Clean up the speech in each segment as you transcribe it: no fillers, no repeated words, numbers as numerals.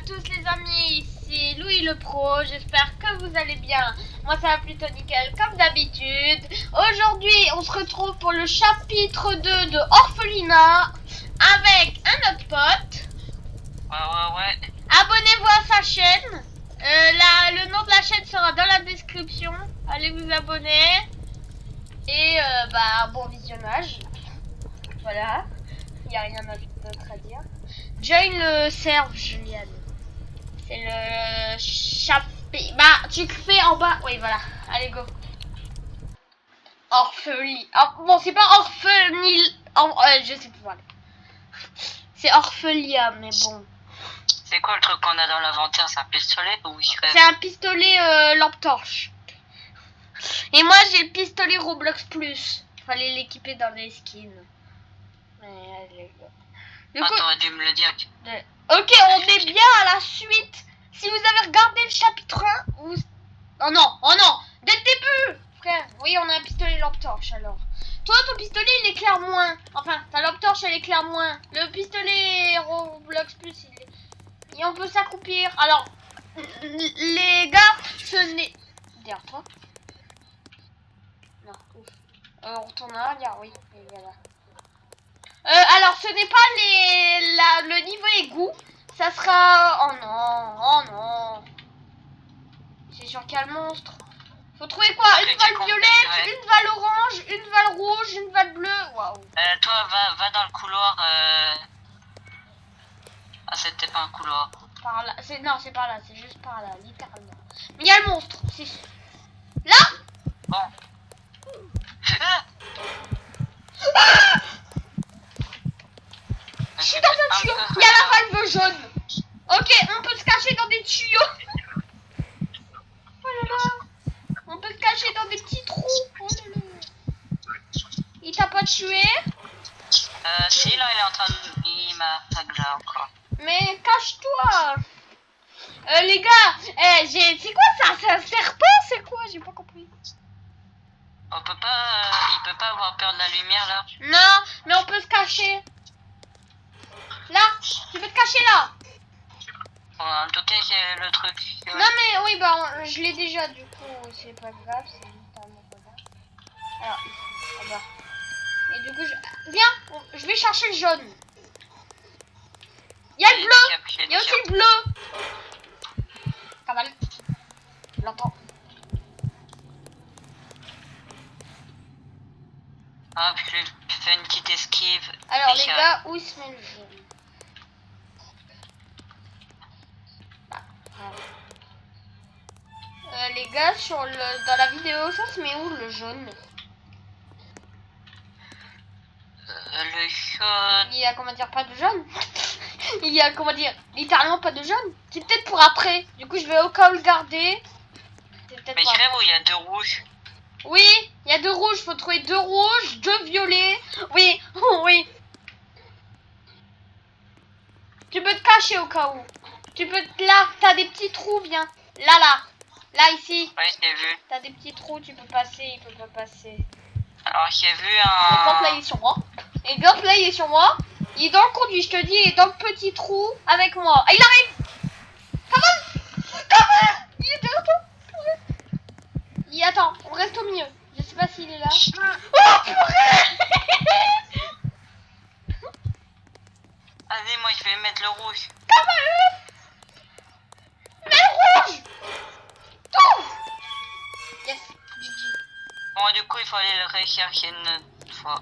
tous les amis, ici Louis le Pro, j'espère que vous allez bien. Moi ça va plutôt nickel comme d'habitude. Aujourd'hui on se retrouve pour le chapitre 2 de Orphelinat avec un autre pote. Ouais. Abonnez-vous à sa chaîne, le nom de la chaîne sera dans la description, allez vous abonner. Et bon visionnage, voilà, il n'y a rien d'autre à dire. Join le serve Julian. C'est le chapitre. Bah, tu fais en bas. Oui, voilà. Allez, go. Orphelie. Oh, bon, c'est pas orphelie. Je sais plus parler. C'est Orphelia, mais bon. C'est quoi le truc qu'on a dans l'inventaire? C'est un pistolet ou C'est un pistolet lampe torche. Et moi, j'ai le pistolet Roblox Plus. Fallait l'équiper dans les skins. Mais allez, go. Du coup, t'aurais dû me le dire. Ok, on est bien à la suite. Si vous avez regardé le chapitre 1, vous... Oh non, dès le début, frère. Oui, on a un pistolet lampe torche alors. Toi, ton pistolet, il éclaire moins. Enfin, ta lampe torche, elle éclaire moins. Le pistolet Roblox Plus, et on peut s'accroupir. Alors, les gars, ce n'est... Derrière toi. Non, ouf. On retourne en arrière, oui. Et voilà. Alors, ce n'est pas le niveau égout. Ça sera... Oh non. C'est sur quel monstre? Faut trouver quoi? Une balle violette, une balle orange, une balle rouge, une balle bleue. Waouh. Toi, va dans le couloir. Ah, c'était pas un couloir. Par là. Non, c'est par là. C'est juste par là, littéralement. Mais il y a le monstre. C'est... Là? Bon. Je suis dans un tuyau. Il y a la valve jaune. Ok, on peut se cacher dans des tuyaux. Oh là là. On peut se cacher dans des petits trous. Oh là là. Il t'a pas tué? Si, là, il est en train de... Il m'a tagué encore. Mais cache-toi. Les gars, c'est quoi ça? C'est un serpent? C'est quoi? J'ai pas compris. On peut pas... il peut pas avoir peur de la lumière, là? Non, mais on peut se cacher. Là, tu peux te cacher là. Bon, en tout cas, c'est le truc. Non mais oui, bah je l'ai déjà, du coup c'est pas grave, c'est littéralement pas grave. Alors ici, là-bas. Et du coup viens, je vais chercher le jaune. Il y a le bleu. Il y a aussi le bleu. Cavale. Je l'entends. Ah, puis je fais une petite esquive. Alors les gars, où il se met le jaune? Les gars, dans la vidéo, ça se met où le jaune? Le jaune... Il y a, comment dire, pas de jaune. Il y a, comment dire, littéralement pas de jaune. C'est peut-être pour après. Du coup, je vais au cas où le garder. Mais je rêve où il y a deux rouges. Oui, il y a deux rouges. Faut trouver deux rouges, deux violets. Oui, oui. Tu peux te cacher au cas où. Tu peux là, t'as des petits trous, viens. Là, ici. Oui, j'ai vu. T'as des petits trous, tu peux passer, il peut pas passer. Alors, j'ai vu Le un... Gant là, il est sur moi. Et le Gant là, il est sur moi. Il est dans le conduit, je te dis, il est dans le petit trou avec moi. Ah, il arrive. Comment il est derrière toi. Attends, on reste au milieu. Je sais pas s'il est là. Oh, purée. Allez, moi, je vais mettre le rouge. Mais le rouge. Tout. Yes, GG. Bon, du coup, il faut aller le rechercher une fois.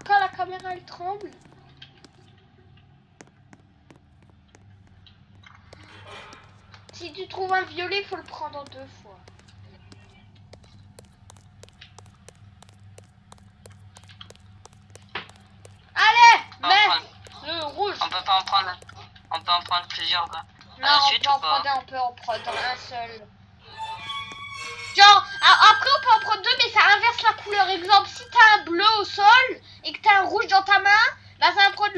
Quand la caméra elle tremble. Si tu trouves un violet, faut le prendre en deux fois. Allez, mets le rouge. On peut pas en prendre. On peut en prendre plusieurs. Bah. Non, on peut en prendre un, on peut en prendre un seul. Genre, après on peut en prendre deux, mais ça inverse la couleur. Exemple, si t'as un bleu au sol et que t'as un rouge dans ta main, bah ça va prendre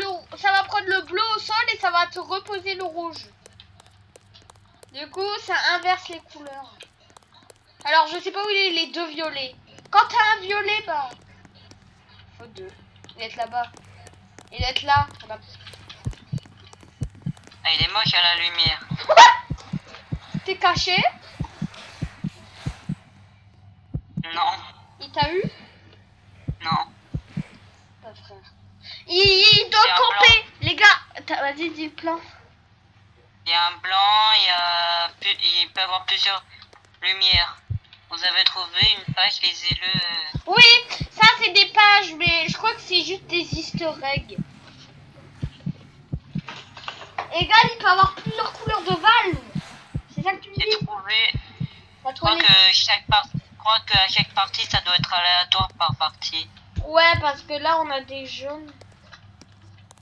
le bleu au sol et ça va te reposer le rouge. Du coup, ça inverse les couleurs. Alors, je sais pas où il est les deux violets. Quand t'as un violet, bah... Faut deux. Il est là-bas. Il est là. Ah, il est moche à la lumière. T'es caché? Non, Il t'a eu? non. Pas frère. Il doit C'est un camper. Les gars, vas-y, dis le plan. Il y a un blanc, il peut avoir plusieurs lumières. Vous avez trouvé une page, lisez-le. Oui, ça c'est des pages, mais je crois que c'est juste des easter eggs. Et gars, il peut avoir plusieurs couleurs de valve. C'est ça que tu me J'ai dis? trouvé. T'as Je crois trouvé qu'à chaque partie, ça doit être aléatoire par partie. Ouais, parce que là on a des jaunes.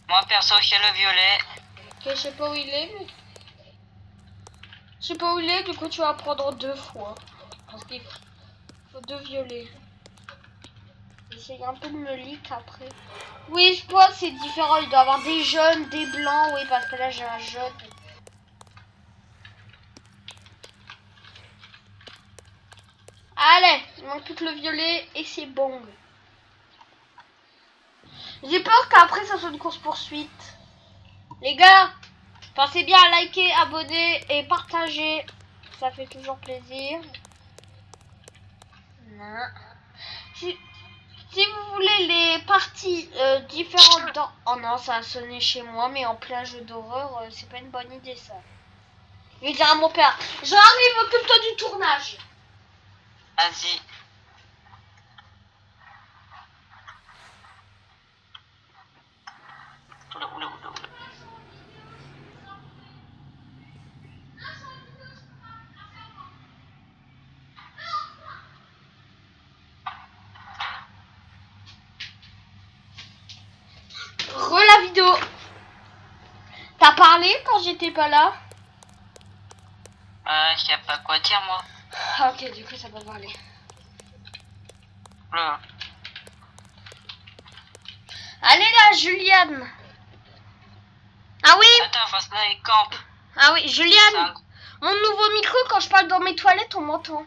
Moi, perso, j'ai le violet. Ok, je sais pas où il est, mais... Je sais pas où il est, du coup tu vas prendre 2 fois. Parce qu'il faut 2 violets. J'essaye un peu de me leak après. Oui, je pense que c'est différent. Il doit avoir des jaunes, des blancs. Oui, parce que là j'ai un jaune. Allez, il manque plus que le violet et c'est bon. J'ai peur qu'après ça soit une course poursuite. Les gars, pensez bien à liker, abonner et partager. Ça fait toujours plaisir. Non. Si vous voulez les parties différentes dans... Oh non, ça a sonné chez moi, mais en plein jeu d'horreur, c'est pas une bonne idée ça. Je vais dire à mon père, j'arrive, occupe-toi du tournage. Vas-y. Oula, oula, oula, oula. La vidéo. T'as parlé quand j'étais pas là? Je sais pas quoi dire, moi. Ah, ok, du coup ça va parler. Oula. Allez là, Juliane. Ah oui. Attends, face là, il campe. Ah oui, C'est Juliane. un- Mon nouveau micro, quand je parle dans mes toilettes, on m'entend.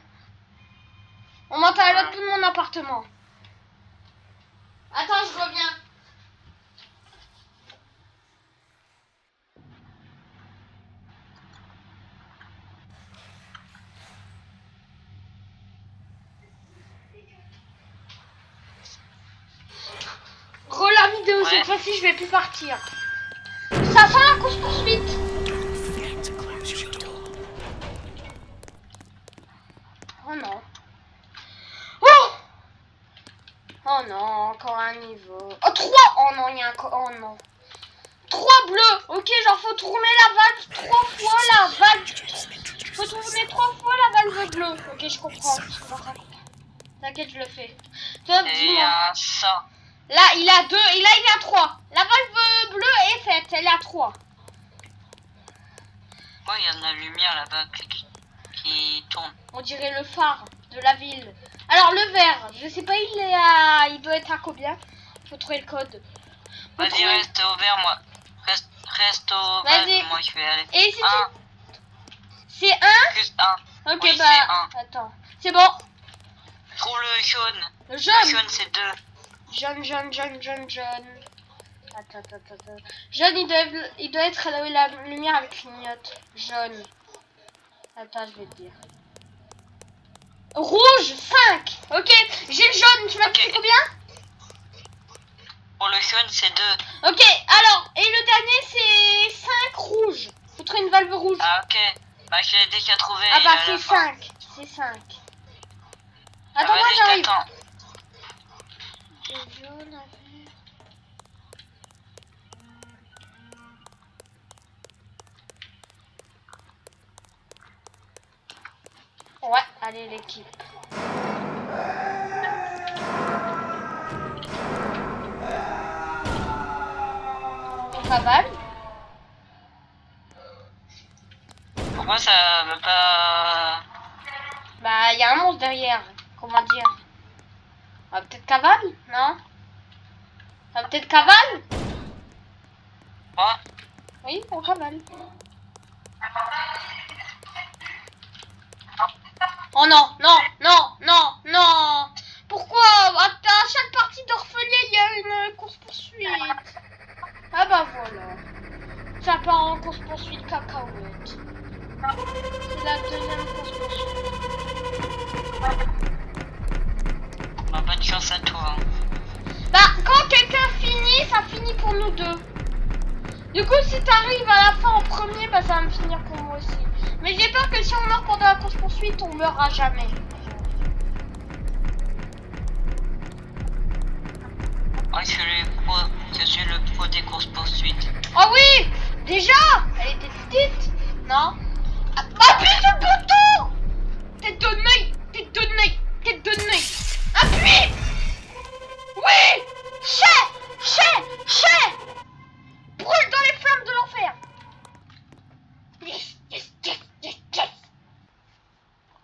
On m'entend à l'autre bout de mon appartement. Attends, je reviens. La vidéo, Ouais. cette fois-ci, je vais plus partir. Ça sent la course poursuite. Oh non. Oh! Oh non, encore un niveau. Oh, 3! Oh non, il y a encore... Oh non. 3 bleus. Ok, genre, faut tourner la valve 3 fois la valve. Faut tourner 3 fois la valve bleue. Ok, je comprends. T'inquiète, je le fais. Top, Et dis-moi. ça. Là, il a 2 et là, il a 3. La valve bleue est faite, elle est à 3. Ouais, il y a de la lumière là-bas qui tourne. On dirait le phare de la ville. Alors, le vert, je sais pas, il doit être à combien? Faut trouver le code. Faut Vas-y, trouver- reste au vert, moi. Reste au Vas-y. vert, moi je vais aller. Et si Un, c'est 1? plus un. Ok, Oui, bah, c'est un. attends. C'est bon. Trouve le jaune. Le Le jaune. jaune, c'est 2. Jaune. Attends. Jaune, il doit être là où la lumière avec clignote. Jaune. Attends, je vais te dire. Rouge, 5. Ok, j'ai le jaune. Tu m'as dit combien? Pour le jaune, c'est 2. Ok, alors, et le dernier, c'est 5 rouge. Faut trouver une valve rouge. Ah, ok. Bah, je l'ai déjà trouvé. Ah il bah, est à c'est la fin. 5. C'est 5. Ah, Attends, moi, vas-y, je j'arrive. t'attends. Ouais, allez l'équipe. On cavale. Pourquoi ça veut pas... Bah, il y a un monstre derrière. Comment dire? On va peut-être cavale, non? On va peut-être cavale? Quoi? Oui, on cavale. Oh non. Pourquoi? À chaque partie d'Orphelia, il y a une course poursuite. Ah bah voilà. ça part en course poursuite cacahuète. C'est la deuxième course poursuite. Bah, bonne chance à toi. Hein. Bah, quand quelqu'un finit, ça finit pour nous deux. Du coup, si t'arrives à la fin en premier, bah ça va me finir pour moi aussi. Mais j'ai peur que si on meurt pendant la course poursuite, on meurra jamais. Oh, je suis le pro des courses poursuites. Oh oui, déjà, elle était petite, non? Appuie sur le bouton. Tête de nez, tête de nez, tête de nez. Appuie. Oui. Chais. Brûle dans les flammes de l'enfer. Yes.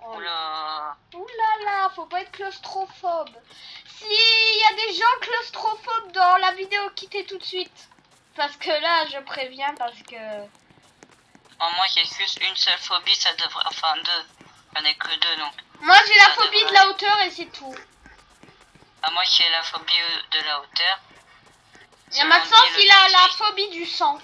Oh Oula. ouh là là, faut pas être claustrophobe. S'il y a des gens claustrophobes dans la vidéo, quittez tout de suite. Parce que là, je préviens parce que... Oh, moi j'ai juste une seule phobie, ça devrait... Enfin deux. J'en ai que deux donc. Moi, j'ai la Ça phobie devrait. de la hauteur et c'est tout. Ah, moi j'ai la phobie de la hauteur. Il y a Selon Maxence, dit le il a la vertige. phobie du sang.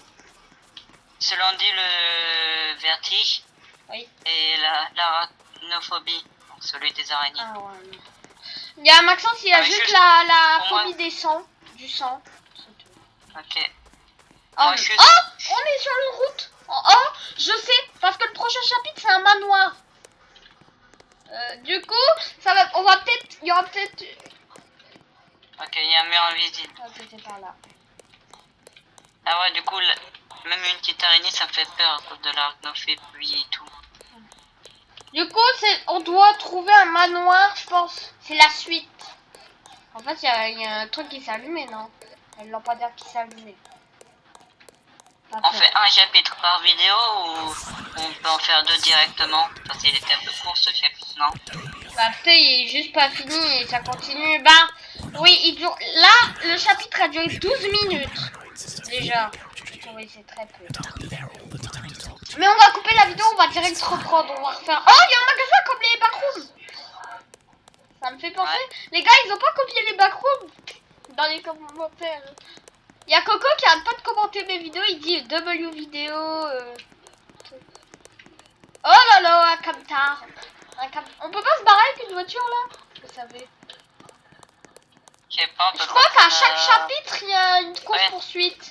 Selon dit le vertige. Oui. Et l'arachnophobie, celui des araignées. Ah ouais. Il y a Maxence, il a Ah, mais juste juste la pour moi. phobie des sangs. Du sang. C'est tout. Ok. Oh, Moi, mais- juste- oh, on est sur le route. Oh, je sais, parce que le prochain chapitre c'est un manoir. Du coup, ça va, on va peut-être, il y aura peut-être. Ok, il y a un mur invisible. Ah, c'était par là. Ah ouais, du coup, même une petite araignée, ça me fait peur à cause de l'arachnophobie et tout. Du coup, on doit trouver un manoir, je pense. C'est la suite. En fait, il y a un truc qui s'est allumé, non? Il y a le lampadaire qui s'est allumé. On fait un chapitre par vidéo ou on peut en faire deux directement? Parce qu'il était un peu court ce chapitre, non? Bah, peut-être il est juste pas fini et ça continue. Bah, oui, il dure. Là, le chapitre a duré 12 minutes. Déjà. Oui, c'est très peu. Mais on va couper la vidéo, on va direct reprendre. On va refaire. Oh, il y a un magasin comme les backrooms. Ça me fait penser. Ouais. Les gars, ils ont pas copié les backrooms dans les commentaires. Il y a Coco qui arrête pas de commenter mes vidéos. Il dit W vidéo. Oh là là, un camtar. On peut pas se barrer avec une voiture là? Vous savez. Je sais pas, on peut Je crois qu'à prendre, chaque chapitre, il y a une course ouais. poursuite.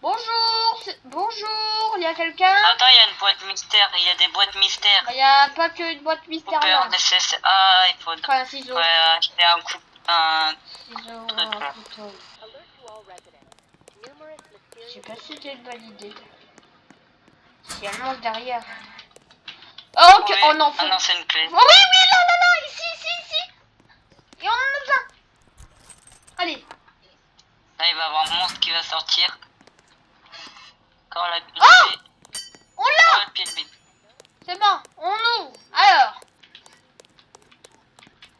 Bonjour, bonjour, il y a quelqu'un? Attends, il y a une boîte mystère, il y a des boîtes mystères. Il y a pas que une boîte mystère là. Coupeur nécessaire. Ah, il faut Enfin, un ciseau. acheter un coup. Ciseau, truc, un là. couteau. Je sais pas si c'était une bonne idée. Si elle mange derrière. Oh, ok, Oui. oh non, faut... Ah non, c'est une clé. Oh oui, là, ici. Et on en a besoin. Allez. Là, il va y avoir un monstre qui va sortir. Quand la Oh, on l'a. le pied de bite. C'est bon, on ouvre. Alors.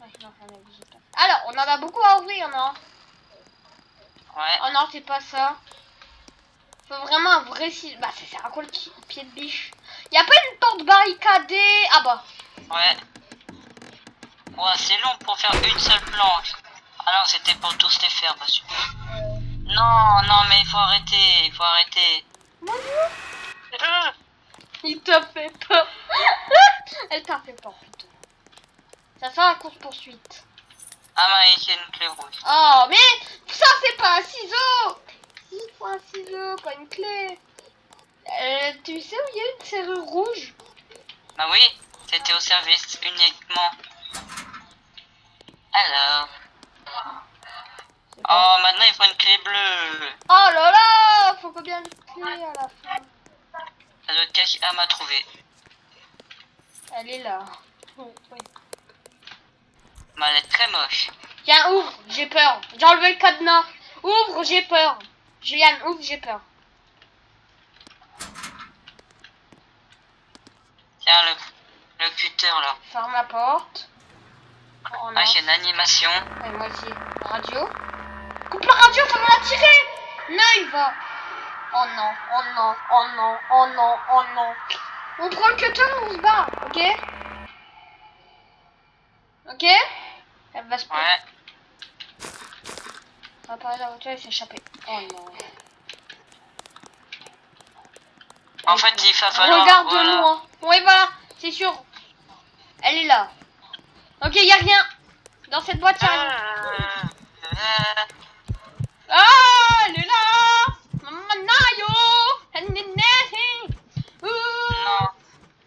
Ouais, non, on a obligé de pas. Alors, on en a beaucoup à ouvrir, non? Ouais. Oh non, c'est pas ça. Faut vraiment un vrai ciseau. Bah, ça sert à quoi le pied de biche? Y a pas une porte barricadée? Ah bah. Ouais. Ouais, c'est long pour faire une seule planche. Ah non, c'était pour tous les faire, pas sûr. Non, mais il faut arrêter. Il t'a fait peur. Elle t'a fait peur plutôt. Ça sent la course poursuite. Ah, mais c'est une clé rouge. Oh, mais ça c'est pas un ciseau. Il faut un ciseau, pas une clé. Tu sais où il y a une serrure rouge? Bah oui, c'était au service uniquement. Alors. Oh, maintenant il faut une clé bleue. Oh là là, faut combien de clés à la fin? Ça doit être caché. Ah, m'a trouvé. Elle est là. Oui. Mais elle est très moche. Tiens, ouvre, j'ai peur. J'ai enlevé le cadenas. Ouvre, j'ai peur. Juliane, ouvre, j'ai peur. Tiens, le cutter là. Ferme la porte. Oh non. Ah, j'ai une animation. Ouais, moi aussi. Radio. Coupe la radio, ça va la tirer. Non, il va. Oh non, oh non, oh non, oh non, oh non. On prend le cutter et on se barre, ok? Ok? Elle va se prendre. Ouais. On va parler de la voiture et s'échapper. Oh non. En fait, il va falloir... Regarde-moi. Oui, voilà, c'est sûr. Elle est là. Ok, y a rien. Dans cette boîte, y a rien. Ah, elle est là. Manayo. Non.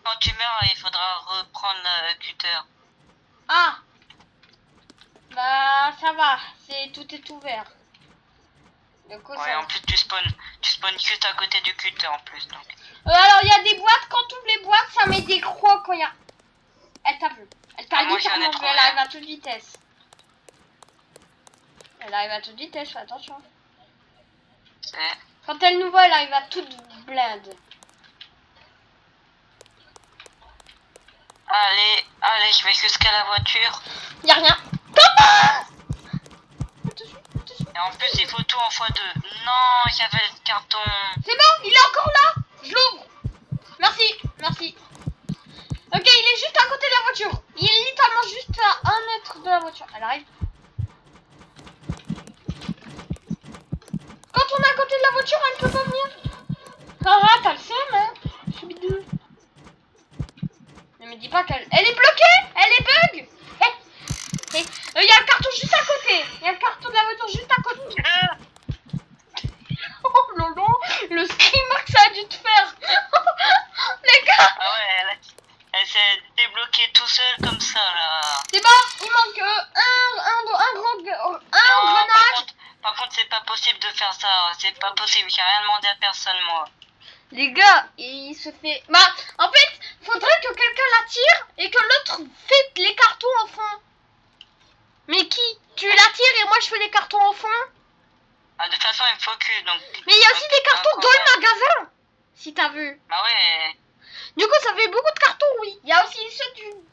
Quand tu meurs, il faudra reprendre le cutter. Ah. Bah, ça va. Tout est ouvert. Du coup, Ouais, ça en va. plus tu spawns juste à côté du cutter en plus donc. Alors, il y a des boîtes. Quand tu ouvres les boîtes, ça met des croix quand il y a... Elle t'a vu. Elle t'a Moi, j'en ai littéralement vu. trouvé Elle arrive un. à toute vitesse. Elle arrive à toute vitesse, fais attention. C'est... Quand elle nous voit, elle arrive à toute blinde. Allez, allez, je vais jusqu'à la voiture. Y a rien. Papa! Et en plus, il faut tout en x2. Non, j'avais le carton. C'est bon, il est encore là. Je l'ouvre. Merci, merci. Ok, il est juste à côté de la voiture. Il est littéralement juste à 1 mètre de la voiture. Elle arrive. Quand on est à côté de la voiture, elle peut pas venir. Ah, t'as le seum, hein. Je suis bidou. Ne me dis pas qu'elle... Elle est bloquée. Elle est bug. Il y a le carton juste à côté. Il y a le carton de la voiture juste à côté. Oh non, non. Le screamer que ça a dû te faire. Les gars. Ah ouais, elle s'est débloquée tout seul comme ça là. C'est bon, il manque un engrenage. Par contre, c'est pas possible de faire ça. C'est pas possible. J'ai rien demandé à personne moi. Les gars, il se fait... Bah, en fait, faudrait que quelqu'un la tire et que l'autre fait les cartons en fond. Mais qui? Tu la tires et moi je fais les cartons en fond? Ah, de toute façon, il me focus donc. Mais il y a aussi des cartons dans le magasin. Si t'as vu. Bah ouais. Du coup, ça fait beaucoup de cartons, oui. Il y a aussi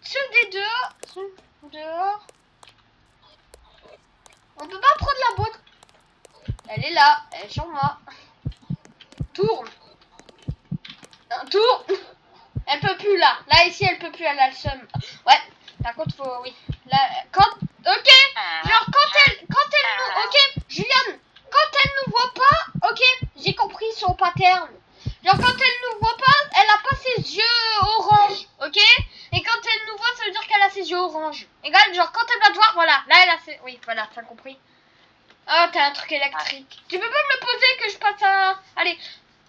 ceux des dehors. Ceux dehors. On peut pas prendre la boîte. Elle est là. Elle est sur moi. Tourne. Tourne. Elle peut plus là. Là, ici, elle peut plus. Elle a le seum. Ouais. Par contre, faut... Oui. Là, quand... Ok. Genre, quand elle nous... Ok. Juliane. Quand elle nous voit pas... Ok. J'ai compris son pattern. Genre, quand elle nous voit pas, elle a pas ses yeux orange. Ok. Et quand elle nous voit, ça veut dire qu'elle a ses yeux orange. Égal, genre, quand elle va te voir, voilà. Là, elle a ses... Oui, voilà. T'as compris. Ah, t'as un truc électrique. Tu peux pas me le poser que je passe à... Allez.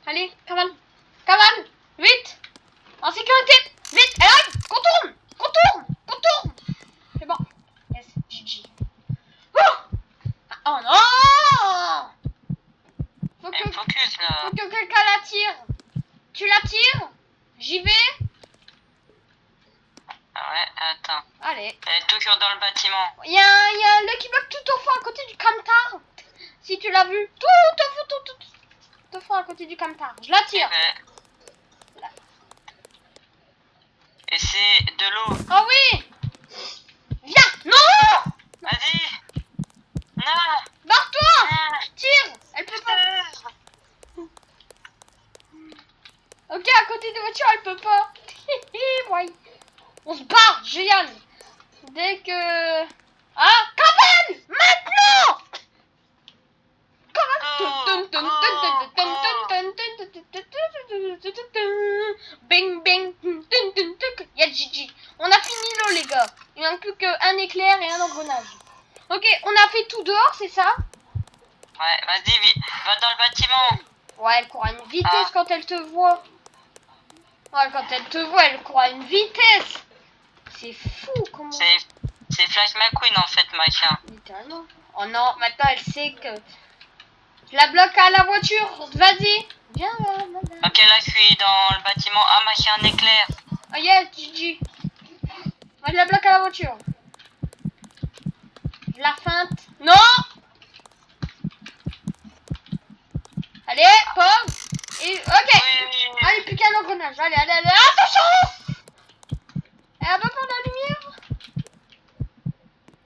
Allez, cavale. Cavale. Vite. En sécurité. Vite. Elle arrive. Contourne. Contourne. Contourne. C'est bon. Yes. GG. Oh non. Faut Elle me que focus là. quelqu'un la tire. Tu la tires. J'y vais. Ah ouais, attends. Allez. Elle est toujours dans le bâtiment. Il y a Lucky Block tout au fond à côté du camtar. Si tu l'as vu. Tout au fond à côté du camtar. Je la tire. Et c'est de l'eau. Oh oui. Viens. Non. Vas-y. Non. Barre-toi. Ah. Tire. Elle peut pas. Ok, à côté de voiture, elle peut pas. Ouais. On se barre, Juliane. Dès que... Ah, cabane. Maintenant. Bing, bing. Il y a Gigi. On a fini l'eau, les gars. Il manque plus qu'un éclair et un engrenage. Ok, on a fait tout dehors, c'est ça? Ouais, vas-y, va dans le bâtiment. Ouais, elle court à une vitesse quand elle te voit. Ouais, quand elle te voit, elle court à une vitesse. C'est fou, comment... C'est Flash McQueen en fait, machin. Littéralement. Oh non, maintenant elle sait que... Je la bloque à la voiture. Vas-y. Viens là, madame. Ok, là je suis dans le bâtiment. Ah, machin, un éclair. Oh yes, Gigi. Moi je la bloque à la voiture. Je la feinte. Non. Allez, pause. Et ok. Oui. Allez, plus qu'un engrenage. Allez, allez, allez. Attention. Elle va pas prendre la lumière.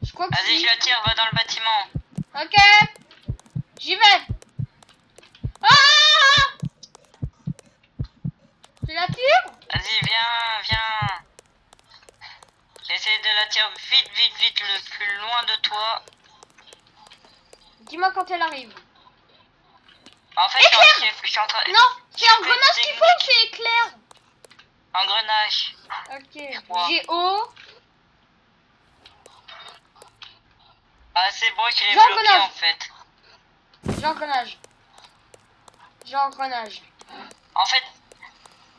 Je crois que Vas-y, si. je la tire, va dans le bâtiment. Ok. J'y vais. Ah. Tu la tires. Vas-y, viens. J'essaie de la tirer vite, le plus loin de toi. Dis-moi quand elle arrive. En fait, je suis en train... Non, c'est engrenage qu'il faut, c'est éclair. Engrenage. Ok. Wow. Géo. Ah, c'est bon, je l'ai J'engrenage. bloqué en fait. J'engrenage. J'engrenage. En fait,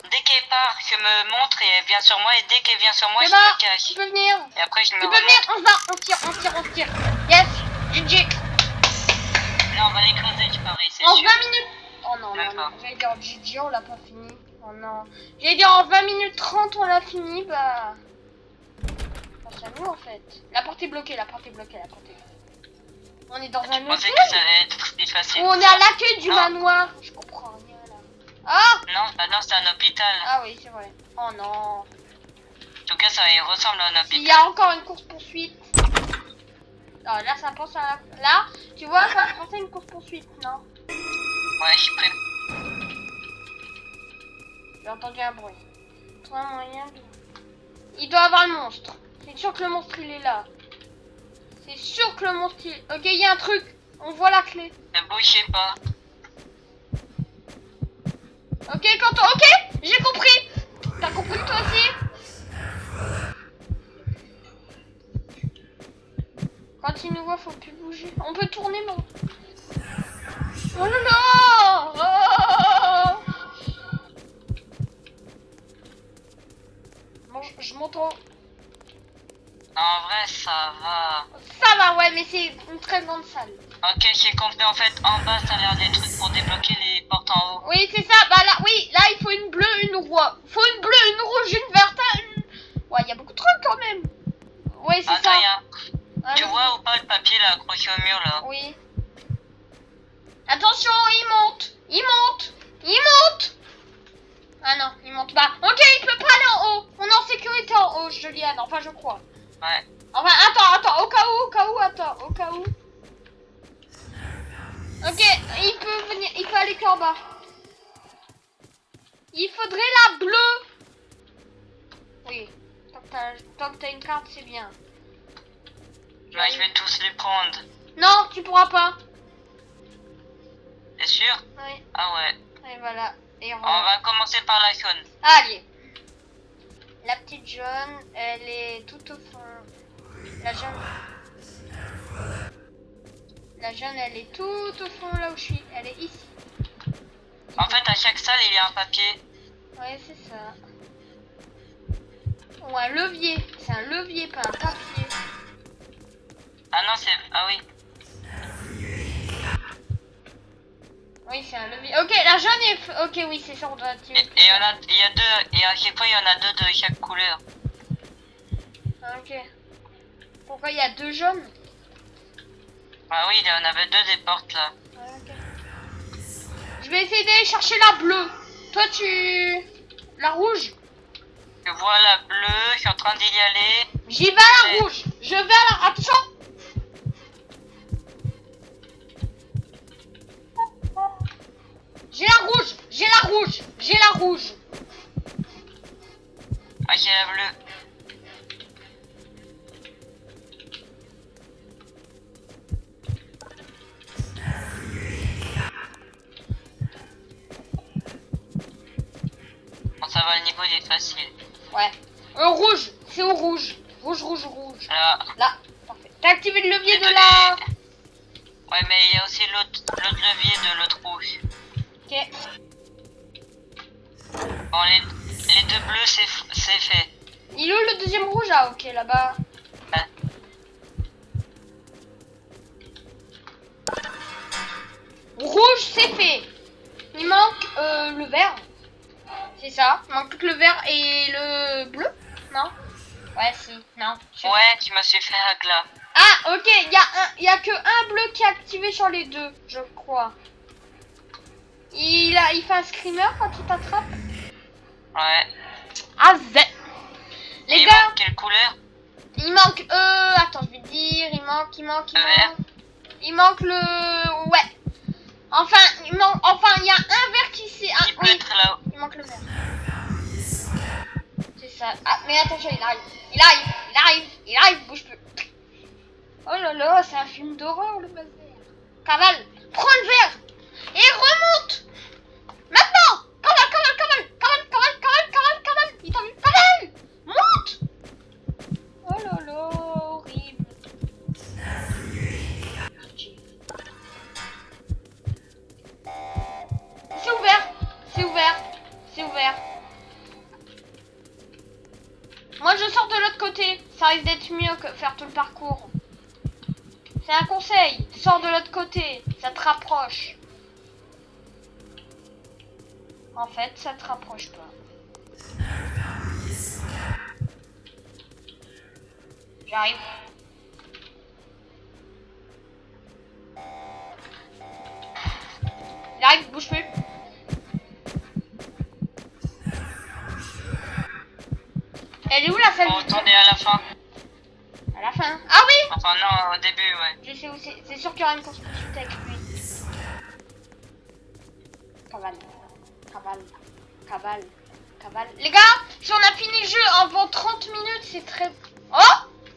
dès qu'elle part, je me montre et elle vient sur moi. Et dès qu'elle vient sur moi, C'est je me tu cache. peux venir. Et après, je me Tu peux venir, remonte. on se bat, on se tire. Yes, GG. Là, on va l'écraser, je parie, c'est En sûr. 20 minutes. Oh non, Même pas. j'allais dire GG, on l'a pas fini. Oh non. J'allais dire en 20 minutes 30, on l'a fini, bah. C'est à nous en fait. La porte est bloquée, On est dans Tu un pensais hôtel que ça allait être plus facile. ou on est à l'accueil du Non. manoir. Je comprends rien là. Ah Non, bah non, c'est un hôpital. Ah oui, c'est vrai. Oh non. En tout cas, ça il ressemble à un Il y hôpital. a encore une course poursuite. Ah, là, ça pense à là, tu vois, ça me pensait à une course poursuite, non? Ouais, je suis prêt. J'ai entendu un bruit. Trouve un moyen de... Il doit avoir le monstre. C'est sûr que le monstre il est là. C'est sûr que le monstre il... Ok, il y a un truc. On voit la clé. Ne bougez pas. Ok, quand ok, j'ai compris. T'as compris toi aussi? Quand il nous voit, faut plus bouger. On peut tourner, non? Oh là là! Oh, bon, je monte en... En vrai, ça va. Ça va, ouais, mais c'est une très grande salle. Ok, j'ai compris. En fait, en bas, ça a l'air des trucs pour débloquer les portes en haut. Oui, c'est ça. Bah là, oui, là, il faut une bleue, une rouge. Faut une bleue, une rouge, une verte, une... Ouais, il y a beaucoup de trucs quand même. Oui, c'est Attends, ça. y a... Ah, Tu oui. vois ou pas le papier là accroché au mur là? Oui. Attention, il monte. Il monte. Il monte. Ah non, il monte pas. Ok, il peut pas aller en haut. On est en sécurité en haut, Juliane. Enfin, je crois. Ouais. Enfin, attends, au cas où. Ok, il peut venir, il peut aller qu'en bas. Il faudrait la bleue. Oui, tant que t'as une carte, c'est bien. Ouais, je vais tous les prendre. Non, tu pourras pas. T'es sûr? Oui, Ah ouais. et voilà. Et On va commencer par la jaune. Allez. La petite jaune, elle est tout au fond. La jaune, elle est tout au fond là où je suis. Elle est ici. En fait, à chaque salle, il y a un papier. Ouais, c'est ça. Ou un levier. C'est un levier, pas un papier. Ah non, c'est... Ah oui. Oui, c'est un levier. Ok, la jaune est... Ok, oui, c'est ça, on doit Et tirer. il y a deux... Et à chaque fois, il y en a deux de chaque couleur. Ok. Pourquoi il y a deux jaunes? Ah oui, il y en avait deux des portes là. Ouais, ok. Je vais essayer d'aller chercher la bleue. Toi, tu... La rouge? Je vois la bleue, je suis en train d'y aller. J'y vais à la rouge. Je vais à la... Attention. J'ai la rouge. Ah, j'ai la bleue. Bon, ça va, le niveau il est facile. Ouais. Rouge. C'est au rouge. Rouge. Là. Là. Parfait. T'as activé le levier de la... Ouais, mais il y a aussi l'autre levier de l'autre rouge. Ok. Bon, les deux bleus, c'est fait. Il est où le deuxième rouge? Ah, ok, là-bas. Ouais. Rouge, c'est fait. Il manque le vert. C'est ça. Il manque plus que le vert et le bleu. Non? Ouais, si. Non. Ouais, je me suis fait un glas. Ah, ok. Il y a que un bleu qui est activé sur les deux, je crois. Il fait un screamer quand il t'attrape. Ouais. Ah, zè. Les Et il gars, manque quelle couleur? il manque... Attends, je vais te dire. Il manque... vert. Il manque le... Ouais. Enfin, il y a un vert qui s'est... Il peut être là-haut. Il manque le vert. C'est ça. Ah, mais attention, il arrive, bouge plus. Oh là là, c'est un film d'horreur, le bazar. Cavale, prends le vert et remonte. l'autre côté. Ça risque d'être mieux que faire tout le parcours. C'est un conseil. Sors de l'autre côté. Ça te rapproche. En fait, ça te rapproche pas. J'arrive. J'arrive, bouge plus. Elle est où la salle? Faut attendre à la fin. À la fin. Ah oui. Enfin non, au début, ouais. Je sais où c'est. C'est sûr qu'il y aura une course poursuite avec lui. Cavale. Cavale. Cavale. Cavale. Les gars, si on a fini le jeu avant 30 minutes, c'est très... Oh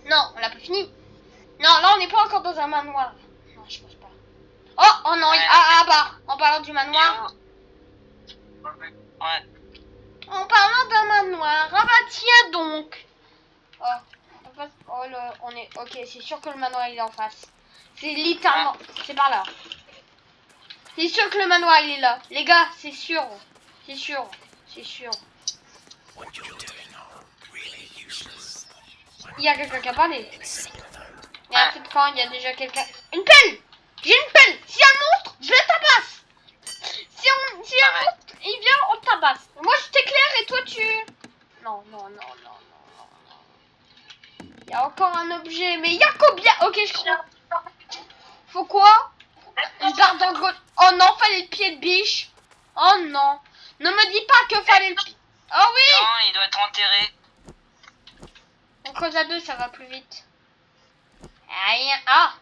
non, on l'a pas fini. Non, là on n'est pas encore dans un manoir. Non, je pense pas. Oh non, Ouais. bah, en parlant du manoir. Ouais. En parlant d'un manoir. Ah bah tiens donc. On est... Ok, c'est sûr que le manoir il est en face. C'est littéralement... C'est par là. C'est sûr que le manoir il est là. Les gars, c'est sûr. C'est sûr. C'est sûr. Il y a quelqu'un qui a parlé. Il y a un peu de camp, il y a déjà quelqu'un... Une pelle. J'ai une pelle. Si un monstre, je le tabasse. Si un monstre, il vient, on le tabasse. Moi je t'éclaire et toi tu... Non. Il y a encore un objet, mais il y a combien? Ok, je crois. Faut quoi? Une barre d'angle. Oh non, fallait le pied de biche. Oh non. Ne me dis pas que fallait le pied. Oh oui. Non, il doit être enterré. On creuse à deux, ça va plus vite. Rien. Ah.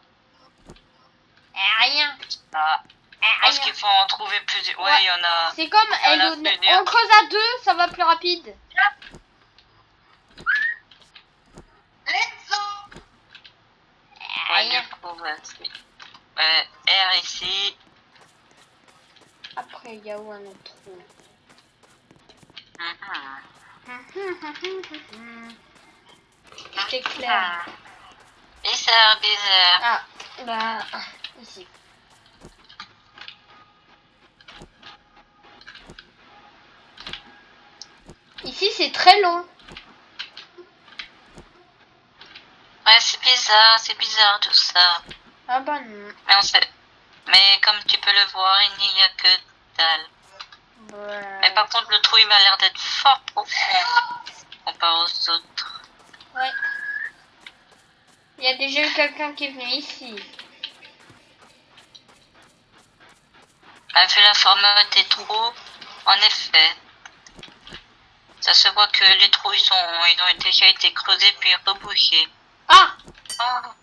Rien. Ah. Je pense qu'il faut en trouver plus. Ouais, il y en a. C'est comme on creuse à deux, ça va plus rapide. Ouais, Rien. du coup, R ici. Après, il y a où un autre trou? C'est clair. Bizarre. Ah, bah, ici. Ici, c'est très long. Ouais, c'est bizarre tout ça. Ah bah non. Mais on sait. Mais comme tu peux le voir, il n'y a que dalle. Ouais. Mais par contre, le trou il m'a l'air d'être fort profond comparé aux autres. Ouais. Il y a déjà eu quelqu'un qui est venu ici. Vu la forme des trous, en effet, ça se voit que les trous ils ont déjà été creusés puis rebouchés. Ah. Ah.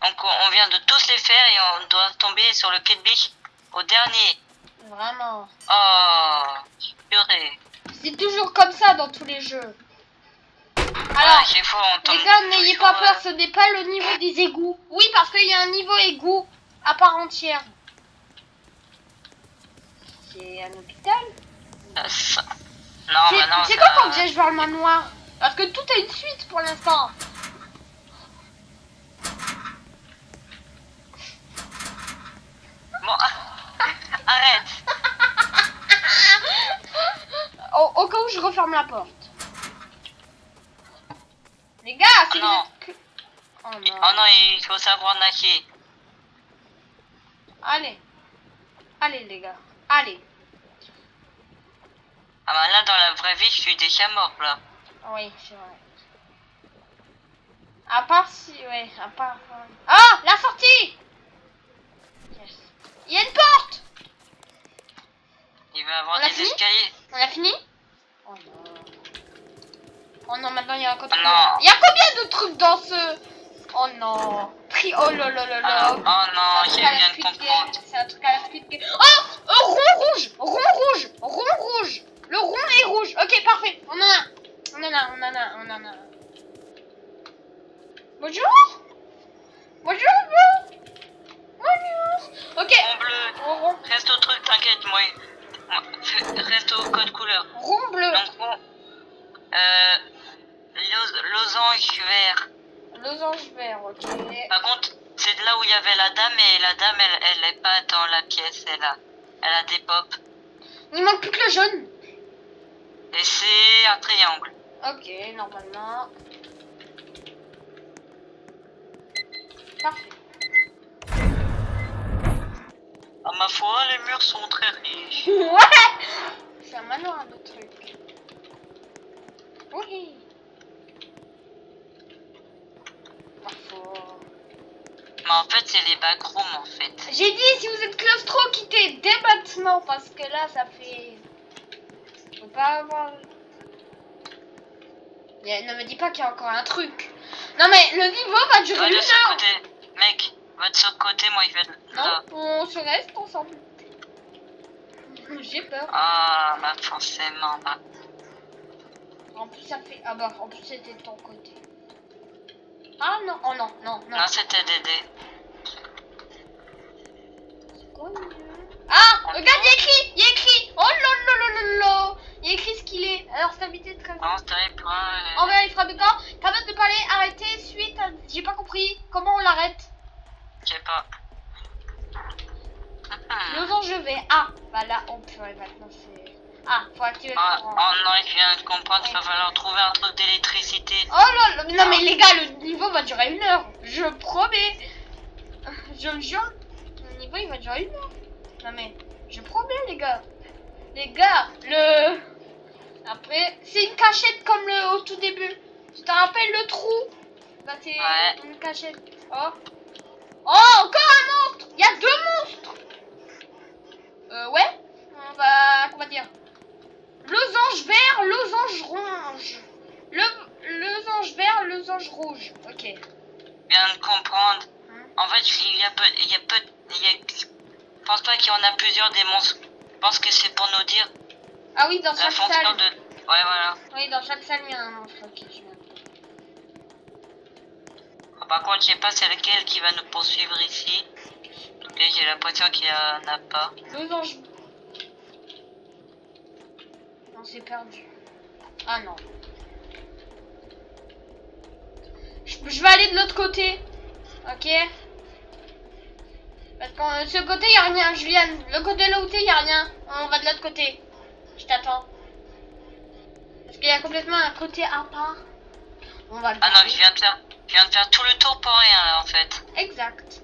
Donc on vient de tous les faire et on doit tomber sur le quai de biche au dernier. Vraiment. Oh, purée. C'est toujours comme ça dans tous les jeux. Alors, à chaque fois, on tombe les gars, n'ayez toujours, pas peur, ce n'est pas le niveau des égouts. Oui, parce qu'il y a un niveau égout à part entière. C'est un hôpital. Non, bah non. C'est quoi quand je vers le manoir? Parce que tout a une suite pour l'instant. Bon, arrête. Au cas où je referme la porte. Les gars, c'est non. Oh non. Oh non, il faut savoir nager. Allez. Allez les gars. Allez. Ah bah là, dans la vraie vie, je suis déjà mort là. Oui, c'est vrai. À part si... Ouais, à part... Ah, la sortie. Yes. Il y a une porte. Il va avoir On a des fini escaliers. On a fini? Oh non. Oh non, maintenant il y a un code. Oh non. Il y a combien de trucs dans ce... Oh non. Oh là là là là. Oh non, j'ai bien de comprendre. C'est un truc à la Squid Game. Oh, rond rouge. Rond rouge. Rond rouge. Le rond est rouge. Ok, parfait. On en a. On en a. Bonjour. Bonjour. Ok. Rond bleu. Rond. Reste au truc, t'inquiète, moi. Reste au code couleur. Rond bleu. Donc bon. Losange vert. Losange vert, ok. Par contre, c'est de là où il y avait la dame et la dame, elle est pas dans la pièce, elle a des pops. Il manque plus que le jaune. Et c'est un triangle. Ok, normalement. Parfait. À ma foi, les murs sont très riches. Ouais. C'est un manoir de trucs. Oui. Parfois. Mais en fait, c'est les backrooms en fait. J'ai dit, si vous êtes claustro, quittez dès maintenant parce que là, ça fait. Faut pas avoir. Ne me dis pas qu'il y a encore un truc. Non mais le niveau va durer Va de une ce heure. côté, mec. Va de ce côté, moi je vais là. Non, on se reste ensemble. J'ai peur. Ah, bah forcément, bah. En plus ça fait. Ah bah en plus c'était de ton côté. Ah non, oh non, non, non. Non, c'était Dédé. C'est quoi le jeu? Ah, regarde, il y a écrit, il y a écrit. Oh là. Il y a écrit ce qu'il est. Alors stabilité de très. Non, c'était pas. Envers les fabricants, capable de parler, arrêter suite à... J'ai pas compris. Comment on l'arrête? Je sais pas. L'autre je vais. Ah, bah là, on peut maintenant c'est. Ah, faut activer le Oh courant. non, je viens de comprendre qu'il va Oui. falloir trouver un truc d'électricité. Oh là, non mais les gars, le niveau va durer une heure. Je promets. Je me jure, le niveau il va durer une heure. Non mais, je promets les gars. Les gars, le... Après, c'est une cachette comme le au tout début. Tu te rappelles le trou? Bah c'est Ouais. une cachette. Oh. Oh, encore un monstre. Il y a deux monstres. Ouais. On va... Comment dire? Losange vert, losange rouge. Losange vert, losange rouge. Ok. Je viens de comprendre. En fait, je pense pas qu'il y en a plusieurs des monstres. Je pense que c'est pour nous dire Ah oui, dans la chaque fonction salle. de. Ouais, voilà. Oui, dans chaque salle, il y a un monstre. Ok, je viens. Par contre, je sais pas c'est lequel qui va nous poursuivre ici. Et j'ai l'impression qu'il y en a pas. Losange. On s'est perdu. Ah non. Je vais aller de l'autre côté. Ok. Parce que ce côté, il n'y a rien, Julien. Le côté là où t'es, il n'y a rien. On va de l'autre côté. Je t'attends. Parce qu'il y a complètement un côté à part. On va le Ah non, faire. je viens de faire tout le tour pour rien là en fait. Exact.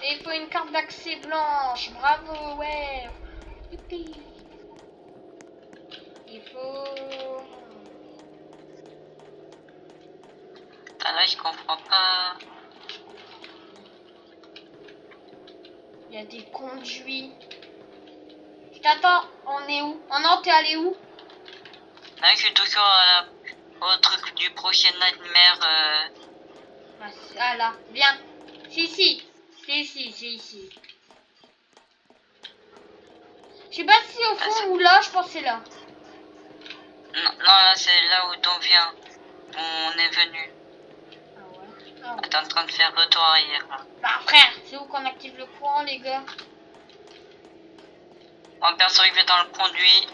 Et il faut une carte d'accès blanche. Bravo, ouais. Youpi. Il faut... Ah là, je comprends pas. Il y a des conduits. Je t'attends. On est où? Oh non, t'es allé où? Là, je suis toujours au truc du prochain Nightmare. Ah là, viens. C'est ici. C'est ici, c'est ici. Je sais pas si au fond ou là, je pense que c'est là. Non, là, c'est là où on vient. On est venu. Ah ouais. Ah ouais. T'es en train de faire retour arrière là. Bah frère, c'est où qu'on active le courant les gars? Moi perso, il fait dans le conduit.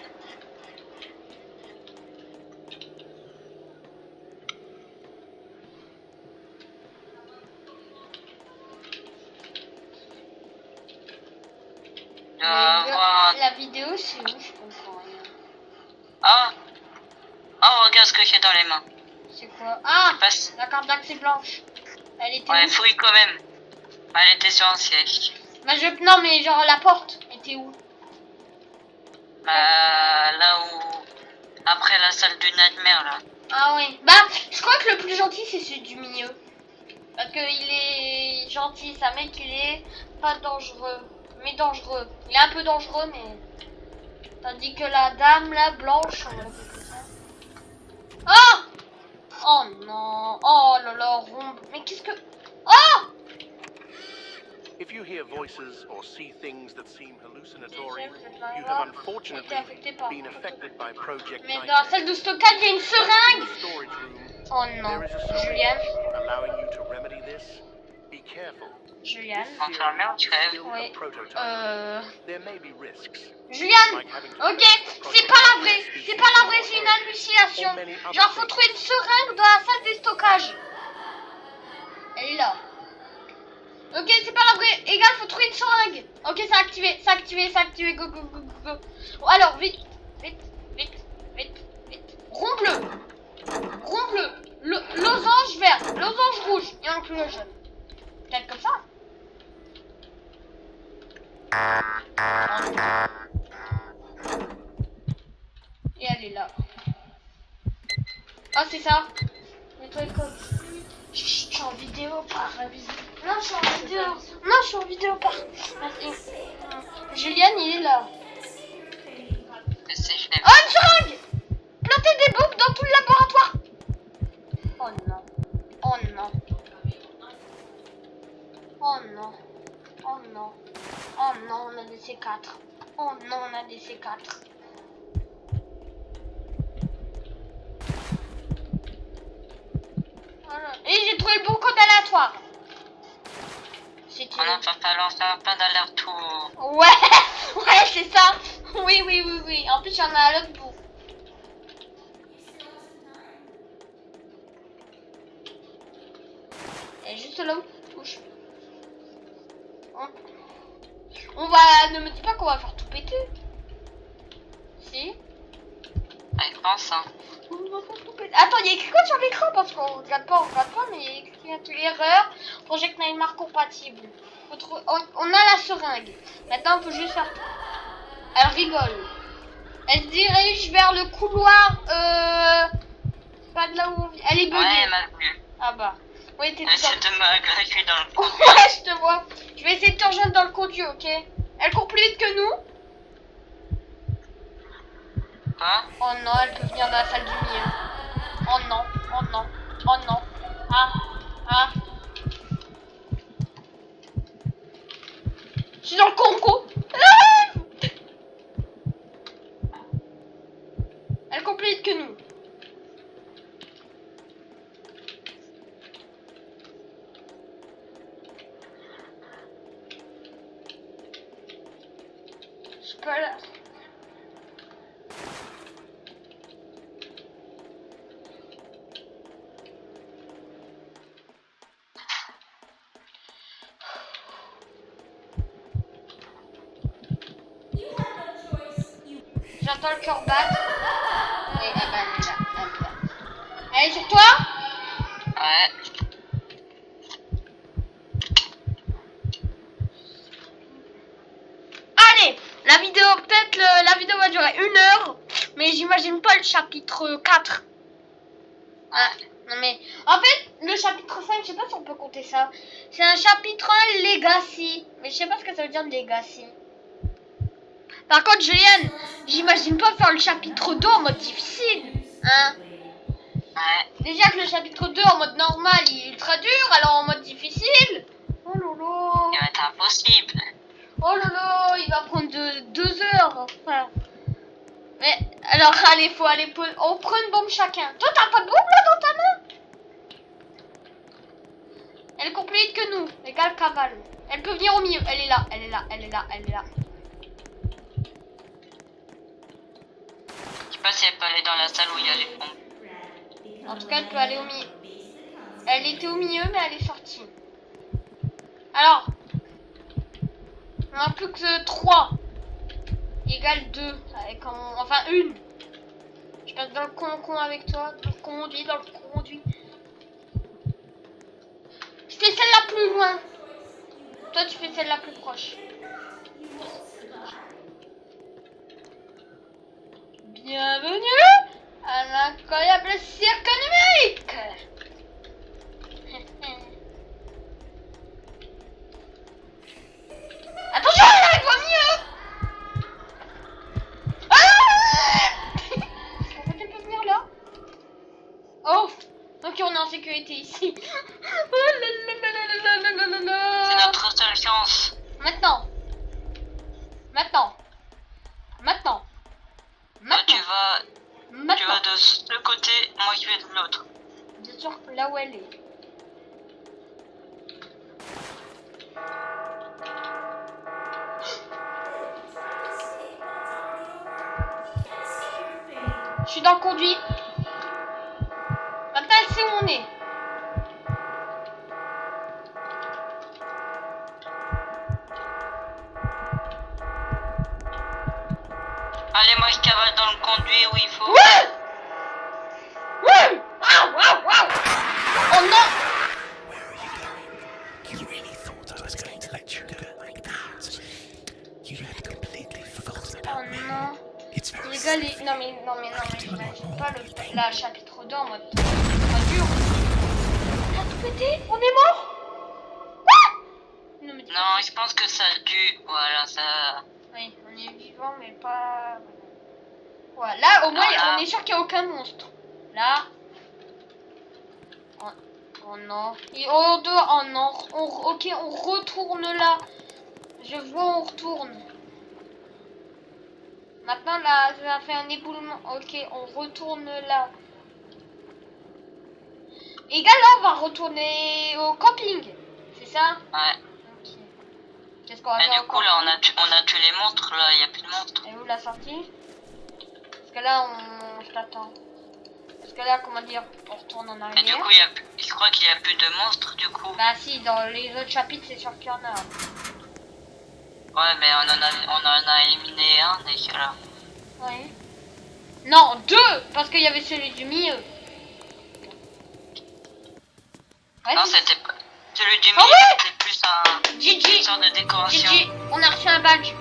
La vidéo c'est où? Je comprends rien. Oh, regarde ce que j'ai dans les mains. C'est quoi? Ah, Passe. la carte d'accès blanche. Elle était Ouais, où? fouille quand même. Elle était sur un siège. Bah non mais genre la porte était où? Là où... Après la salle du Nightmare là. Ah oui. Bah je crois que le plus gentil c'est celui du milieu. Parce que il est gentil, ça mec il est pas dangereux. Mais dangereux. Il est un peu dangereux mais... Tandis que la dame là blanche, on va l'appeler comme ça. Oh! Oh non! Oh là là, rombe. Mais qu'est-ce que... Oh! If you hear voices or see things that seem hallucinatory, You you have unfortunately been affected by Project Mais dans la Nightmare. salle de stockage, il y a une In seringue! the storage room, Oh non. there is a Juliane? syringe allowing you to remedy this. Be careful. Juliane? Enfermé, on Is crève. still Oui. a prototype. There may be risks, Juliane! like having to Ok, test c'est Project pas la Nightmare vraie. C'est species pas la in vraie, your c'est une home, hallucination. or many other Genre, faut things. trouver une seringue dans la salle de stockage. Elle est là. Ok, c'est pas la vraie. Égal, faut trouver une seringue. Ok, c'est activé, c'est activé, c'est activé. Go, go, go, go, go. Bon, alors, vite, vite, vite, vite, vite. Rond bleu. Rond bleu. Losange vert. Losange rouge. Et un bleu jaune. Peut-être comme ça. Et elle est là. Ah, c'est ça. Nettoyer comme. Je suis en vidéo par non, je suis en vidéo. Non, je suis en vidéo par. Juliane, il est là. Oh, une seringue! Planter des bombes dans tout le laboratoire. Oh non. Oh non. Oh non. Oh non. Oh non, on a des C4. Oh non, on a des C4. Voilà. Et j'ai trouvé le bon code aléatoire. On va falloir faire plein d'allers-retours. Ouais, ouais, c'est ça. Oui, oui, oui, oui. En plus, il y en a à l'autre bout. Et juste là où je... On va... Ne me dis pas qu'on va faire tout péter. Si. Ah, je pense, hein. Attends, il y a écrit quoi sur l'écran? Parce qu'on regarde pas, mais il y a écrit erreur. Project Nightmare compatible. On a la seringue. Maintenant, on peut juste faire... Elle rigole. Elle se dirige vers le couloir. Pas de là où on vit. Elle est buggée. Ouais, elle m'a vu. Ah bah. Oui, t'es Essaie de m'agresser dans le conduit. Ouais, je te vois. Je vais essayer de te rejoindre dans le conduit, ok? Elle court plus vite que nous. Quoi? Oh non, elle peut venir dans la salle du milieu. Oh non, oh non, oh non. Ah, ah. Je suis dans le Congo. Elle court plus vite que nous. Je peux la... J'entends le cœur battre. Et ah bah, elle est là, elle est là. Elle est sur toi? Ouais. Allez, la vidéo, peut-être la vidéo va durer 1 heure, mais j'imagine pas le chapitre 4. Ah, non mais, en fait, le chapitre 5, je sais pas si on peut compter ça. C'est un chapitre 1 Legacy, mais je sais pas ce que ça veut dire Legacy. Par contre, Juliane, j'imagine pas faire le chapitre 2 en mode difficile, hein. Ouais. Déjà que le chapitre 2 en mode normal, il est ultra dur, alors en mode difficile. Oh lolo. Il va être impossible. Oh lolo, il va prendre 2 heures. Enfin. Mais alors, allez, faut aller. On prend une bombe chacun. Toi, t'as pas de bombe là dans ta main? Elle court plus vite que nous. Égal cavale. Elle peut venir au milieu. Elle est là, elle est là, elle est là, elle est là. Je sais pas si elle peut aller dans la salle où il y a les pompes. En tout cas, elle peut aller au milieu. Elle était au milieu, mais elle est sortie. Alors, on a plus que 3. Égale 2. Enfin, 1. Je passe dans le con avec toi. Dans le conduit. Je fais celle la plus loin. Toi, tu fais celle la plus proche. Bienvenue à l'incroyable cirque numérique. Attention, elle arrive au milieu. Ah en fait, elle peut venir là. Oh, ok, on est en sécurité ici. C'est notre seule chance. Maintenant. Toi, tu vas de ce côté, moi je vais de l'autre. Bien sûr, là où elle est. Je suis dans le conduit. Maintenant, elle sait où on est. qui cavale dans le conduit où il faut. Ouais. Ouais. Waouh, waouh, waouh. Oh non. Where are you going? You really thought I was going to let you go like that? You had completely forgotten Oh about me. non. It's very Les gars, simple. non mais j'imagine pas la chapitre 2 en mode pas dur. On a tout pété. On est mort. Non, mais Non, je pense que ça a dû... Voilà, ça... oui, on est vivant, mais pas. Voilà, là au moins Voilà. on est sûr qu'il n'y a aucun monstre. Là. Oh non. Oh non. Ok, on retourne là. Je vois, on retourne. Maintenant là, ça va faire un éboulement. Ok, on retourne là. Et gars, là, on va retourner au camping. C'est ça? Ouais. Ok. Qu'est-ce qu'on va Et faire du coup, là, on a tué les monstres, là, il n'y a plus de monstres. Et où la sortie? Parce que là, je t'attends. Parce que là, comment dire, on retourne en Et arrière. du coup, je crois qu'il n'y a plus de monstres, du coup. Bah si, dans les autres chapitres, c'est sûr qu'il y en a. Ouais, mais on en a éliminé un, déjà, là. Oui. Non, 2, parce qu'il y avait celui du milieu. Ouais, Non, c'est- c'était pas... Celui du Ah milieu, ouais c'était plus une Gigi, sorte de décoration. Gigi, on a reçu un badge.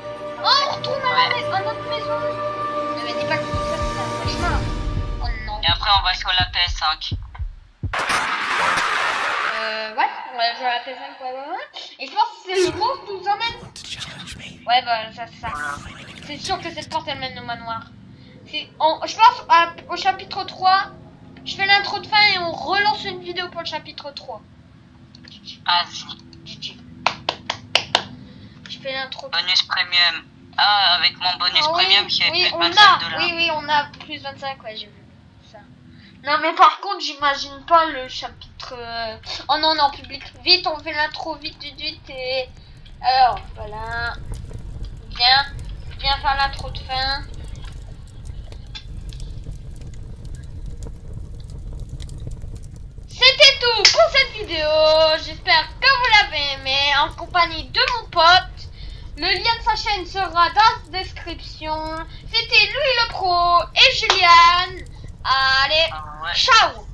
Oh, on retourne à notre maison. Ne me dis pas que ça, c'est un cauchemar. Oh non. Et après, on va sur la PS5. Ouais, on va jouer à la PS5, ouais. Et je pense que c'est le monstre qui nous emmène. Want to challenge me? Ouais, bah, ça, c'est ça. Voilà. C'est sûr que cette porte, elle mène au manoir. Je pense au chapitre 3, je fais l'intro de fin et on relance une vidéo pour le chapitre 3. Ah, si. GG. Je fais l'intro. Bonus premium. Ah, avec mon bonus Ah oui, premium, j'ai oui, plus de on 25 a, $. oui, on a plus 25, ouais, j'ai vu ça. Non, mais par contre, j'imagine pas le chapitre. Oh non, on est en public. Vite, on fait l'intro, vite, et. Alors, voilà. Viens faire l'intro de fin. C'était tout pour cette vidéo. J'espère que vous l'avez aimé en compagnie de mon pote. Le lien de sa chaîne sera dans la description. C'était Louis le Pro et Juliane. Allez, Ah, ouais. ciao.